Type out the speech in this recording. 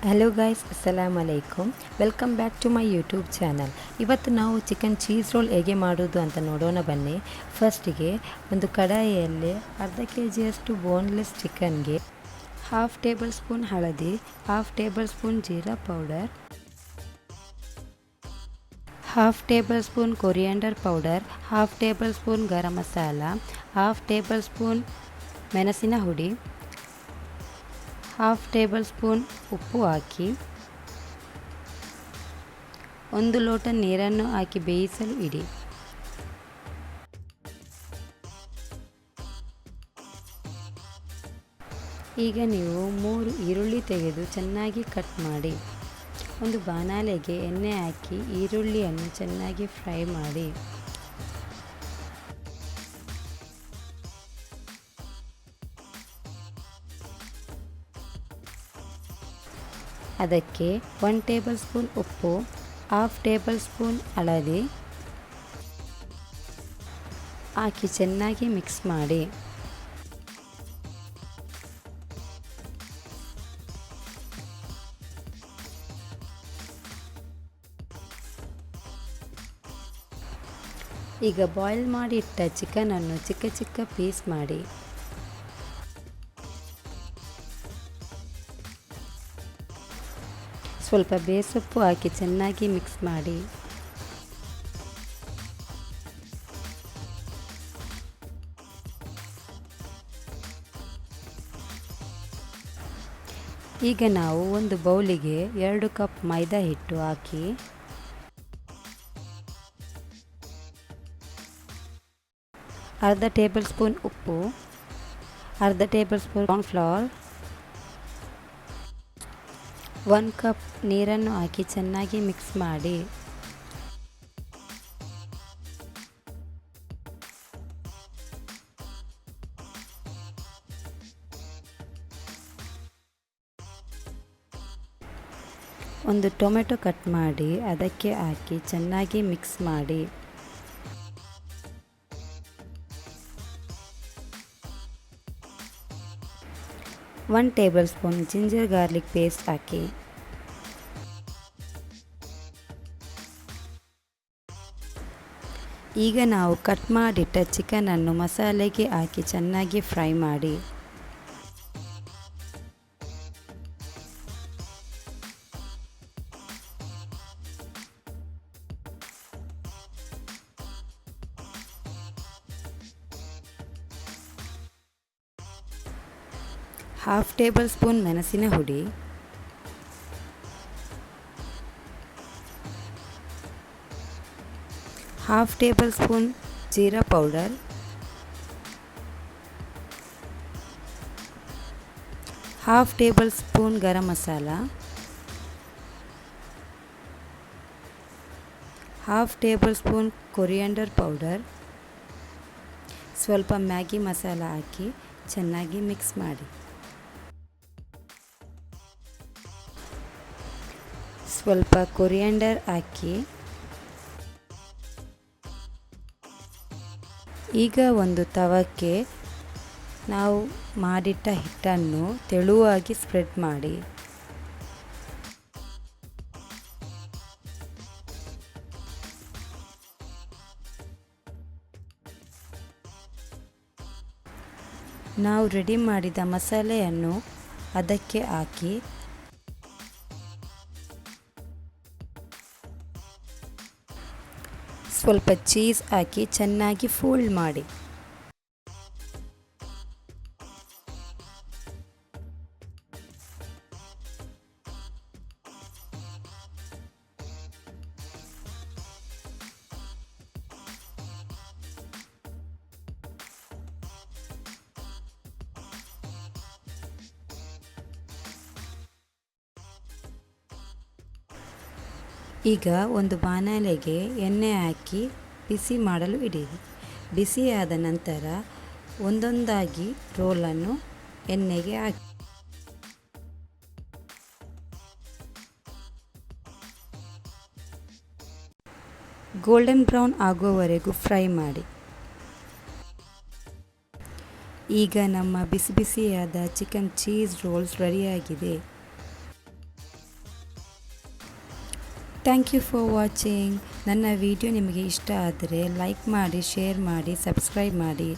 Hello guys, ಅಸ್ಸಲಾಮ್ ಅಲೈಕುಮ್. Welcome back to my YouTube channel. ಇವತ್ತು ನಾವು ಚಿಕನ್ ಚೀಸ್ ರೋಲ್ ಹೇಗೆ ಮಾಡೋದು ಅಂತ ನೋಡೋಣ ಬನ್ನಿ. ಫಸ್ಟಿಗೆ ಒಂದು ಕಡಾಯಿಯಲ್ಲಿ ಅರ್ಧ ಕೆಜಿಯಷ್ಟು ಬೋನ್ಲೆಸ್ ಚಿಕನ್ಗೆ ಹಾಫ್ ಟೇಬಲ್ ಸ್ಪೂನ್ ಹಳದಿ, ಹಾಫ್ ಟೇಬಲ್ ಸ್ಪೂನ್ ಜೀರಾ powder, half tablespoon coriander powder, half tablespoon garam masala, half tablespoon ಮೆಣಸಿನ ಹುಡಿ, ಹಾಫ್ ಟೇಬಲ್ ಸ್ಪೂನ್ ಉಪ್ಪು ಹಾಕಿ ಒಂದು ಲೋಟ ನೀರನ್ನು ಹಾಕಿ ಬೇಯಿಸಲು ಇಡಿ. ಈಗ ನೀವು 3 ಈರುಳ್ಳಿ ತೆಗೆದು ಚೆನ್ನಾಗಿ ಕಟ್ ಮಾಡಿ ಒಂದು ಬಾಣಲೆಗೆ ಎಣ್ಣೆ ಹಾಕಿ ಈರುಳ್ಳಿಯನ್ನು ಚೆನ್ನಾಗಿ ಫ್ರೈ ಮಾಡಿ ಅದಕ್ಕೆ 1 ಟೇಬಲ್ ಸ್ಪೂನ್ ಉಪ್ಪು, ಹಾಫ್ ಟೇಬಲ್ ಸ್ಪೂನ್ ಹಳದಿ ಹಾಕಿ ಚೆನ್ನಾಗಿ ಮಿಕ್ಸ್ ಮಾಡಿ. ಈಗ ಬಾಯ್ಲ್ ಮಾಡಿ ಇಟ್ಟ ಚಿಕನನ್ನು ಚಿಕ್ಕ ಚಿಕ್ಕ ಪೀಸ್ ಮಾಡಿ ಸ್ವಲ್ಪ ಬೇಸೊಪ್ಪು ಹಾಕಿ ಚೆನ್ನಾಗಿ ಮಿಕ್ಸ್ ಮಾಡಿ. ಈಗ ನಾವು ಒಂದು ಬೌಲಿಗೆ 2 ಕಪ್ ಮೈದಾ ಹಿಟ್ಟು ಹಾಕಿ ಅರ್ಧ ಟೇಬಲ್ ಸ್ಪೂನ್ ಉಪ್ಪು, ಅರ್ಧ ಟೇಬಲ್ ಸ್ಪೂನ್ ಕಾರ್ನ್ಫ್ಲವರ್, 1 ಕಪ್ ನೀರನ್ನು ಹಾಕಿ ಚೆನ್ನಾಗಿ ಮಿಕ್ಸ್ ಮಾಡಿ. ಒಂದು ಟೊಮೆಟೊ ಕಟ್ ಮಾಡಿ ಅದಕ್ಕೆ ಹಾಕಿ ಚೆನ್ನಾಗಿ ಮಿಕ್ಸ್ ಮಾಡಿ. One tablespoon ginger garlic paste ಹಾಕಿ. ಈಗ ನಾವು ಕಟ್ ಮಾಡಿಟ್ಟ ಚಿಕನನ್ನು ಮಸಾಲೆಗೆ ಹಾಕಿ ಚೆನ್ನಾಗಿ ಫ್ರೈ ಮಾಡಿ. ಹಾಫ್ ಟೇಬಲ್ ಸ್ಪೂನ್ ಮೆಣಸಿನ ಹುಡಿ, ಹಾಫ್ ಟೇಬಲ್ ಸ್ಪೂನ್ ಜೀರಾ powder, half tablespoon garam masala, half tablespoon coriander powder, ಸ್ವಲ್ಪ ಮ್ಯಾಗಿ ಮಸಾಲ ಹಾಕಿ ಚೆನ್ನಾಗಿ ಮಿಕ್ಸ್ ಮಾಡಿ. ಸ್ವಲ್ಪ ಕೊರಿಯಾಂಡರ್ ಹಾಕಿ ಈಗ ಒಂದು ತವಕ್ಕೆ ನಾವು ಮಾಡಿಟ್ಟ ಹಿಟ್ಟನ್ನು ತೆಳುವಾಗಿ ಸ್ಪ್ರೆಡ್ ಮಾಡಿ. ನಾವು ರೆಡಿ ಮಾಡಿದ ಮಸಾಲೆಯನ್ನು ಅದಕ್ಕೆ ಹಾಕಿ ಸ್ವಲ್ಪ ಚೀಸ್ ಹಾಕಿ ಚೆನ್ನಾಗಿ ಫೋಲ್ಡ್ ಮಾಡಿ. ಈಗ ಒಂದು ಬಾಣಲೆಗೆ ಎಣ್ಣೆ ಹಾಕಿ ಬಿಸಿ ಮಾಡಲು ಇಡಿರಿ. ಬಿಸಿಯಾದ ನಂತರ ಒಂದೊಂದಾಗಿ ರೋಲನ್ನು ಎಣ್ಣೆಗೆ ಹಾಕಿ ಗೋಲ್ಡನ್ ಬ್ರೌನ್ ಆಗುವವರೆಗೂ ಫ್ರೈ ಮಾಡಿ. ಈಗ ನಮ್ಮ ಬಿಸಿ ಬಿಸಿಯಾದ ಚಿಕನ್ ಚೀಸ್ ರೋಲ್ಸ್ ರೆಡಿಯಾಗಿದೆ. Thank you for watching. ನನ್ನ ವಿಡಿಯೋ ನಿಮಗೆ ಇಷ್ಟ ಆದರೆ ಲೈಕ್ ಮಾಡಿ, ಶೇರ್ ಮಾಡಿ, ಸಬ್ಸ್ಕ್ರೈಬ್ ಮಾಡಿ.